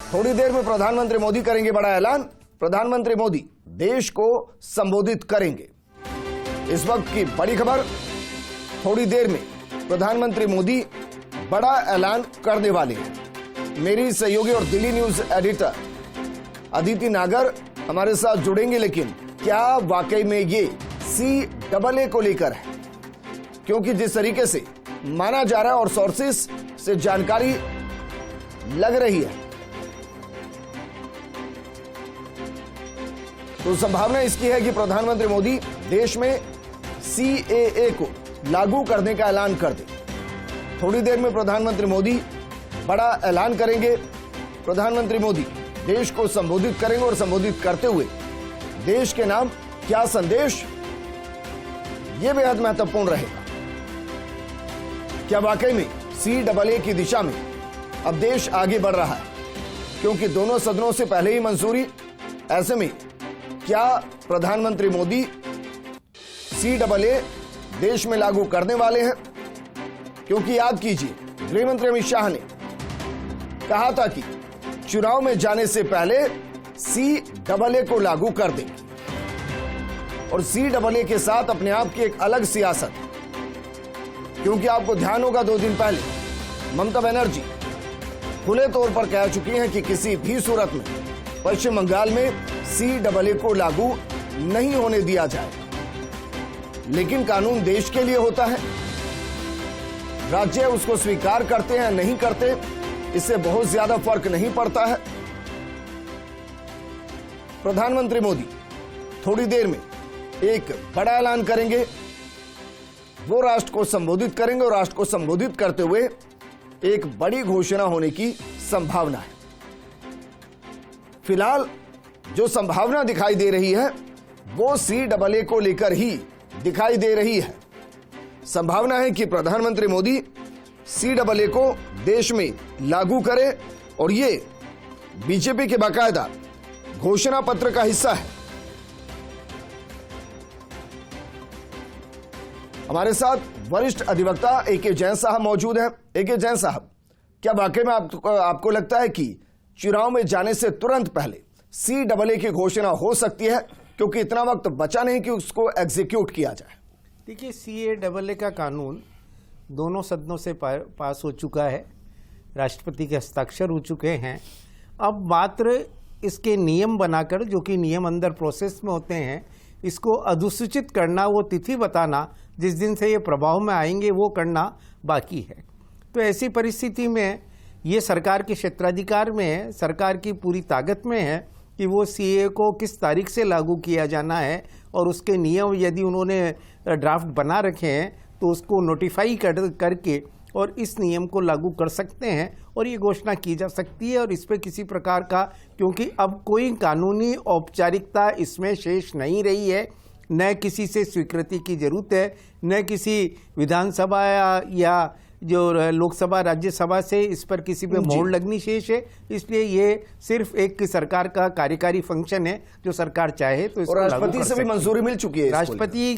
थोड़ी देर में प्रधानमंत्री मोदी करेंगे बड़ा ऐलान। प्रधानमंत्री मोदी देश को संबोधित करेंगे। इस वक्त की बड़ी खबर, थोड़ी देर में प्रधानमंत्री मोदी बड़ा ऐलान करने वाले हैं। मेरी सहयोगी और दिल्ली न्यूज एडिटर अदिति नागर हमारे साथ जुड़ेंगे, लेकिन क्या वाकई में ये CAA को लेकर है? क्योंकि जिस तरीके से माना जा रहा है और सोर्सेस से जानकारी लग रही है, तो संभावना इसकी है कि प्रधानमंत्री मोदी देश में CAA को लागू करने का ऐलान कर दे। थोड़ी देर में प्रधानमंत्री मोदी बड़ा ऐलान करेंगे। प्रधानमंत्री मोदी देश को संबोधित करेंगे और संबोधित करते हुए देश के नाम क्या संदेश, यह बेहद महत्वपूर्ण रहेगा। क्या वाकई में CAA की दिशा में अब देश आगे बढ़ रहा है? क्योंकि दोनों सदनों से पहले ही मंजूरी, ऐसे में क्या प्रधानमंत्री मोदी CAA देश में लागू करने वाले हैं? क्योंकि याद कीजिए, गृहमंत्री अमित शाह ने कहा था कि चुनाव में जाने से पहले CAA को लागू कर देंगे और CAA के साथ अपने आप की एक अलग सियासत। क्योंकि आपको ध्यान होगा, 2 दिन पहले ममता बनर्जी खुले तौर पर कह चुकी हैं कि किसी भी सूरत में पश्चिम बंगाल में CAA को लागू नहीं होने दिया जाएगा। लेकिन कानून देश के लिए होता है, राज्य उसको स्वीकार करते हैं नहीं करते, इससे बहुत ज्यादा फर्क नहीं पड़ता है। प्रधानमंत्री मोदी थोड़ी देर में एक बड़ा ऐलान करेंगे। वो राष्ट्र को संबोधित करेंगे और राष्ट्र को संबोधित करते हुए एक बड़ी घोषणा होने की संभावना है। फिलहाल जो संभावना दिखाई दे रही है वो CAA को लेकर ही दिखाई दे रही है। संभावना है कि प्रधानमंत्री मोदी CAA को देश में लागू करे और ये बीजेपी के बाकायदा घोषणा पत्र का हिस्सा है। हमारे साथ वरिष्ठ अधिवक्ता AK जैन साहब मौजूद हैं। AK जैन साहब, क्या वाकई में आपको लगता है कि चुनाव में जाने से तुरंत पहले CAA की घोषणा हो सकती है? क्योंकि इतना वक्त बचा नहीं कि उसको एग्जीक्यूट किया जाए। देखिए, CAA का कानून दोनों सदनों से पास हो चुका है, राष्ट्रपति के हस्ताक्षर हो चुके हैं। अब मात्र इसके नियम बनाकर, जो कि नियम अंदर प्रोसेस में होते हैं, इसको अधिसूचित करना, वो तिथि बताना जिस दिन से ये प्रभाव में आएंगे, वो करना बाकी है। तो ऐसी परिस्थिति में ये सरकार के क्षेत्राधिकार में है, सरकार की पूरी ताकत में है कि वो CAA को किस तारीख से लागू किया जाना है और उसके नियम यदि उन्होंने ड्राफ्ट बना रखे हैं तो उसको नोटिफाई करके और इस नियम को लागू कर सकते हैं और ये घोषणा की जा सकती है। और इस पर किसी प्रकार का, क्योंकि अब कोई कानूनी औपचारिकता इसमें शेष नहीं रही है, न किसी से स्वीकृति की जरूरत है, न किसी विधानसभा या जो लोकसभा राज्यसभा से इस पर किसी पे मोहर लगनी शेष है। इसलिए ये सिर्फ एक सरकार का कार्यकारी फंक्शन है, जो सरकार चाहे तो इसको राष्ट्रपति से भी मंजूरी मिल चुकी है। राष्ट्रपति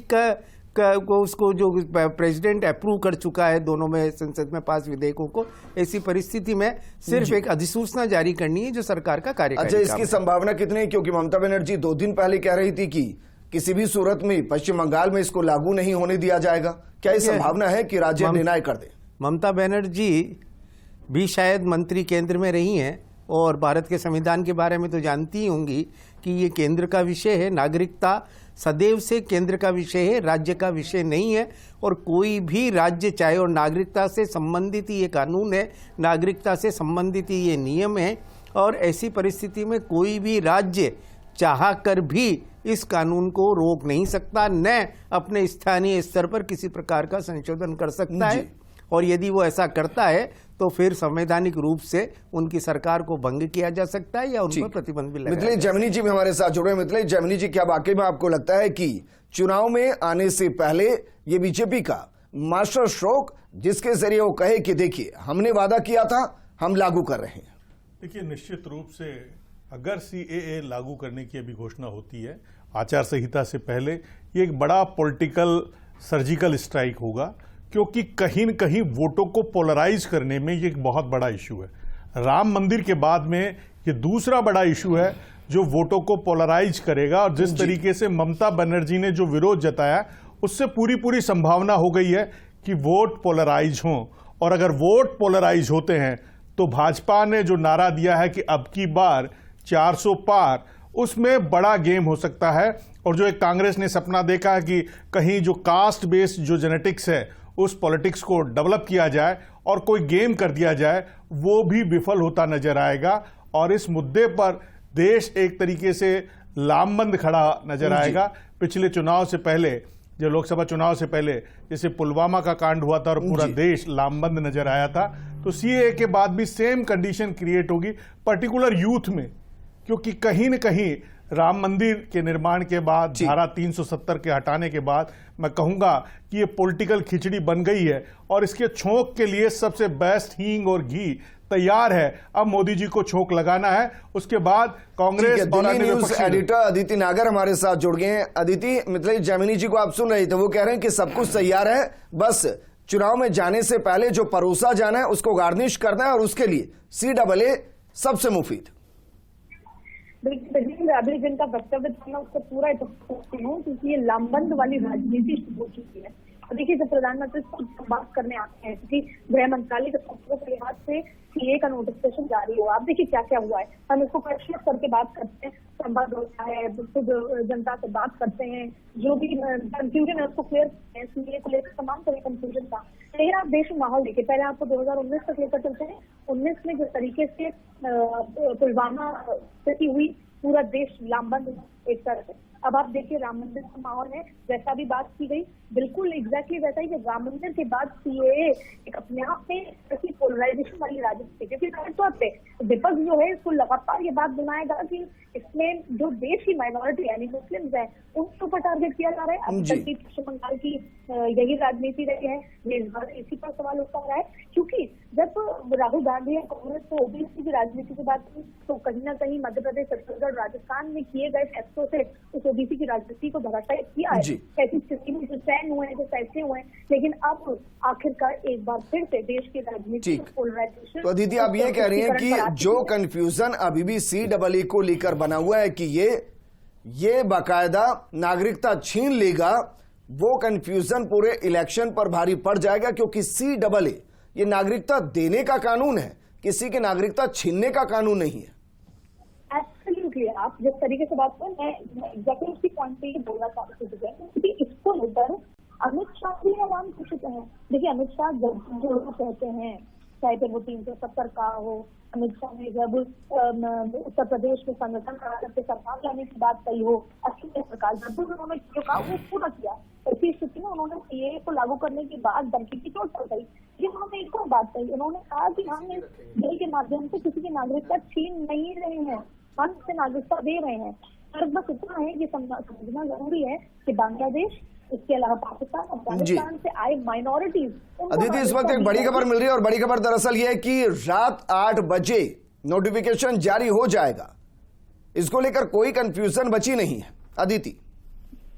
को उसको जो प्रेसिडेंट अप्रूव कर चुका है दोनों में संसद में पास विधेयकों को। ऐसी परिस्थिति में सिर्फ एक अधिसूचना जारी करनी है जो सरकार का कार्यकारी। अच्छा, इसकी संभावना कितनी है? क्योंकि ममता बनर्जी 2 दिन पहले कह रही थी कि किसी भी सूरत में पश्चिम बंगाल में इसको लागू नहीं होने दिया जाएगा। क्या ये संभावना है कि राज्य निर्णय कर दे? ममता बनर्जी भी शायद मंत्री केंद्र में रही हैं और भारत के संविधान के बारे में तो जानती ही होंगी कि ये केंद्र का विषय है। नागरिकता सदैव से केंद्र का विषय है, राज्य का विषय नहीं है। और कोई भी राज्य चाहे, और नागरिकता से संबंधित ये कानून है, नागरिकता से संबंधित ये नियम है। और ऐसी परिस्थिति में कोई भी राज्य चाह कर भी इस कानून को रोक नहीं सकता, न अपने स्थानीय स्तर पर किसी प्रकार का संशोधन कर सकता है। और यदि वो ऐसा करता है तो फिर संवैधानिक रूप से उनकी सरकार को भंग किया जा सकता है या उन पर प्रतिबंध भी लगाया। मिथिलेश जैमिनी जी भी हमारे साथ जुड़े। मिथिलेश जैमिनी जी, क्या वाकई में आपको लगता है कि चुनाव में आने से पहले ये बीजेपी का मास्टर स्ट्रोक, जिसके जरिए वो कहे कि देखिए हमने वादा किया था, हम लागू कर रहे हैं? देखिए, निश्चित रूप से अगर CAA लागू करने की अभी घोषणा होती है आचार संहिता से पहले, ये एक बड़ा पॉलिटिकल सर्जिकल स्ट्राइक होगा, क्योंकि कहीं न कहीं वोटों को पोलराइज करने में ये एक बहुत बड़ा इशू है। राम मंदिर के बाद में ये दूसरा बड़ा इशू है जो वोटों को पोलराइज करेगा। और जिस तरीके से ममता बनर्जी ने जो विरोध जताया, उससे पूरी संभावना हो गई है कि वोट पोलराइज हों। और अगर वोट पोलराइज होते हैं तो भाजपा ने जो नारा दिया है कि अब की बार 400 पार, उसमें बड़ा गेम हो सकता है। और जो एक कांग्रेस ने सपना देखा है कि कहीं जो कास्ट बेस्ड जो जेनेटिक्स है उस पॉलिटिक्स को डेवलप किया जाए और कोई गेम कर दिया जाए, वो भी विफल होता नजर आएगा। और इस मुद्दे पर देश एक तरीके से लामबंद खड़ा नजर आएगा। पिछले चुनाव से पहले, जो लोकसभा चुनाव से पहले जैसे पुलवामा का कांड हुआ था और पूरा देश लामबंद नजर आया था, तो सीएए के बाद भी सेम कंडीशन क्रिएट होगी, पर्टिकुलर यूथ में। क्योंकि कहीं न कहीं राम मंदिर के निर्माण के बाद, धारा 370 के हटाने के बाद, मैं कहूंगा कि ये पॉलिटिकल खिचड़ी बन गई है और इसके छोंक के लिए सबसे बेस्ट हींग और घी तैयार है। अब मोदी जी को छोंक लगाना है, उसके बाद कांग्रेस और अन्य न्यूज एडिटर अदिति नागर हमारे साथ जुड़ गए हैं। अदिति, मिथिलेश जैमिनी जी को आप सुन रहे थे, वो कह रहे हैं कि सब कुछ तैयार है, बस चुनाव में जाने से पहले जो परोसा जाना है उसको गार्निश करना है और उसके लिए CAA सबसे मुफीद। अभी जिनका वक्तव्य था मैं उससे पूरा करती हूँ, क्योंकि ये लामबंद वाली राजनीति शुरू हो चुकी है। देखिए, जब प्रधानमंत्री बात करने आते हैं कि गृह मंत्रालय के सूत्रों के लिहाज से सीए का नोटिफिकेशन जारी हुआ, आप देखिए क्या क्या हुआ है। हम इसको प्रश्न करके बात करते हैं, संवाद होता है, जनता से बात करते हैं, जो भी कंफ्यूजन है उसको क्लियर करते हैं। सीए को लेकर तमाम तरह कंफ्यूजन था। लेकिन आप देश में माहौल देखिए, पहले आपको 2019 तक लेकर चलते हैं। 19 में जिस तरीके से पुलवामा स्थिति हुई, पूरा देश लामबंद एक तरह से। अब आप देखिए राम मंदिर का माहौल है, जैसा भी बात की गई, बिल्कुल एग्जैक्टली वैसा ही कि राम मंदिर के बाद सीएए एक अपने आप में ऐसी पोलराइजेशन वाली राजनीति, क्योंकि तौर पे विपक्ष जो है इसको लगातार ये बात बनाएगा कि इसमें जो देश की माइनॉरिटी यानी मुस्लिम्स है उनके ऊपर टारगेट किया जा रहा है। अब तक की पश्चिम बंगाल की यही राजनीति रही है, इसी पर सवाल उठता रहा है। क्योंकि जब राहुल गांधी और कांग्रेस को ओबीसी की राजनीति की बात की, तो कहीं ना कहीं मध्य प्रदेश, छत्तीसगढ़, राजस्थान में किए गए फैसलों से उस ओबीसी की राजनीति को धराशायी किया है। ऐसी स्थिति में जो चयन हुए हैं, जो फैसले हुए हैं, लेकिन अब आखिरकार एक बार फिर से देश की राजनीति पोलराइजेशन। तो दीदी, आप ये कह रही हैं कि जो कंफ्यूजन अभी भी CAA को लेकर बना हुआ है कि ये बाकायदा नागरिकता छीन लेगा, वो कंफ्यूजन पूरे इलेक्शन पर भारी पड़ जाएगा। क्योंकि CAA ये नागरिकता देने का कानून है, किसी की नागरिकता छीनने का कानून नहीं है। एब्सोल्युटली, आप जिस तरीके से बात करें, मैं एग्जैक्टली उसी पॉइंट पे ही बोलना चाहती हूँ, क्योंकि इसको लेकर अमित शाह भी आवाम खुश हैं। देखिए, अमित शाह जब जो लोग कहते हैं, चाहे फिर वो 370 का हो, अमित शाह ने जब उत्तर प्रदेश में संगठन करके सरकार लाने की बात कही हो, अच्छी सरकार जब भी उन्होंने जो कहा वो पूरा किया। ऐसी स्थिति में उन्होंने सीएए को लागू करने के बाद धमकी की चोट पड़ गई। लेकिन उन्होंने एक और बात कही, उन्होंने कहा कि हम इस बिल के माध्यम से किसी की नागरिकता छीन नहीं रहे हैं, हम इसे नागरिकता दे रहे हैं। और बस इतना है कि समझना जरूरी है कि बांग्लादेश, इसके अलावा पाकिस्तान, अफगानिस्तान से आए माइनॉरिटीज। अदिति, इस वक्त एक बड़ी खबर मिल रही है और बड़ी खबर दरअसल ये है कि रात 8 बजे नोटिफिकेशन जारी हो जाएगा। इसको लेकर कोई कंफ्यूजन बची नहीं है। अदिति,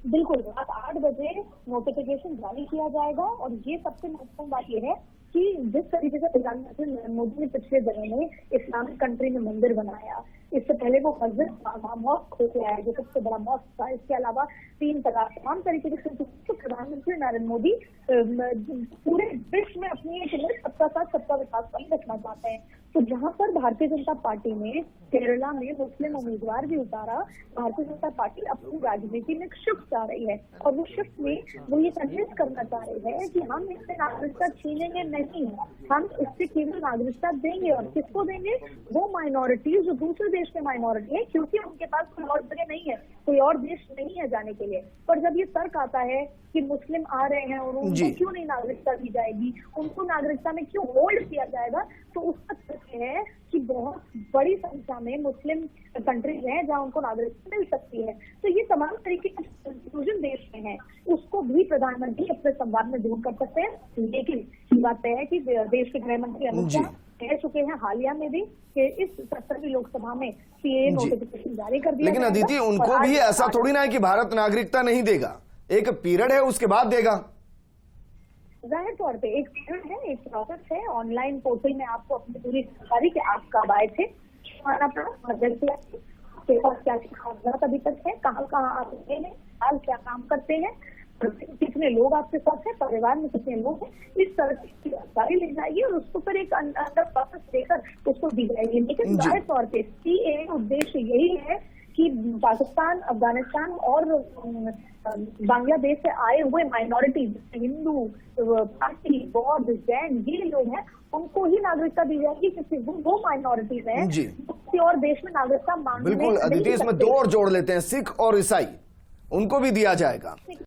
बिल्कुल, रात 8 बजे नोटिफिकेशन जारी किया जाएगा। और ये सबसे महत्वपूर्ण बात यह है कि जिस तरीके से प्रधानमंत्री नरेंद्र मोदी ने पिछले दिनों में इस्लामिक कंट्री में मंदिर बनाया, इससे पहले वो मस्जिद मॉस्क होके आया जो सबसे बड़ा मॉस्क था, इसके अलावा 3 तलाक, तमाम तरीके से प्रधानमंत्री नरेंद्र मोदी पूरे विश्व में अपनी एक सबका साथ सबका विकास वाली रखना चाहते हैं। तो जहां पर भारतीय जनता पार्टी ने केरला में मुस्लिम उम्मीदवार भी उतारा, भारतीय जनता पार्टी अपनी राजनीति में शिफ्ट चाह रही है। और वो शिफ्ट में वो ये कन्विंस करना चाह रही है कि हम इससे नागरिकता छीनेंगे नहीं, हम इससे केवल नागरिकता देंगे। और किसको देंगे? वो माइनॉरिटीज जो दूसरे देश में माइनॉरिटी है, क्योंकि उनके पास कोई और जगह नहीं है, कोई और देश नहीं है जाने के लिए। पर जब ये तर्क आता है कि मुस्लिम आ रहे हैं और उनको क्यों नहीं नागरिकता दी जाएगी, उनको नागरिकता में क्यों होल्ड किया जाएगा, तो उसका तर्क है कि बहुत बड़ी संख्या में मुस्लिम कंट्रीज हैं जहां उनको नागरिकता मिल सकती है। तो ये तमाम तरीके के कंफ्यूजन देश में है, उसको भी प्रधानमंत्री अपने संवाद में दूर कर सकते हैं। लेकिन बात तय है कि देश के गृह मंत्री अमित शाह कह चुके हैं हालिया में भी कि इस 17वीं लोकसभा में सीएए नोटिफिकेशन जारी कर दिया। लेकिन अदिति, उनको भी ऐसा थोड़ी ना है कि भारत नागरिकता नहीं देगा, एक पीरियड है उसके बाद देगा। जाहिर तौर पे एक पीरियड है, एक प्रोसेस है। ऑनलाइन पोर्टल में आपको अपनी पूरी जानकारी के आप कब आए थे, आना पड़ा, मदद आपके पास क्या कागजात अभी तक है, कहाँ कहाँ आप रहे हैं, हाल क्या काम करते हैं, कितने लोग आपके साथ हैं, परिवार में कितने लोग हैं, इस तरह की जानकारी ली जाएगी और उसको फिर एक अंदर प्रोसेस देकर उसको दी जाएगी। लेकिन जाहिर तौर पे सीएए उद्देश्य यही है कि पाकिस्तान, अफगानिस्तान और बांग्लादेश से आए हुए माइनॉरिटीज, हिंदू, पारसी, बौद्ध, जैन, ये लोग हैं, उनको ही नागरिकता दी जाएगी क्योंकि वो माइनॉरिटीज हैं किसी और देश में नागरिकता मांगने बिल्कुल अदिति, इसमें दो और जोड़ लेते हैं, सिख और ईसाई, उनको भी दिया जाएगा।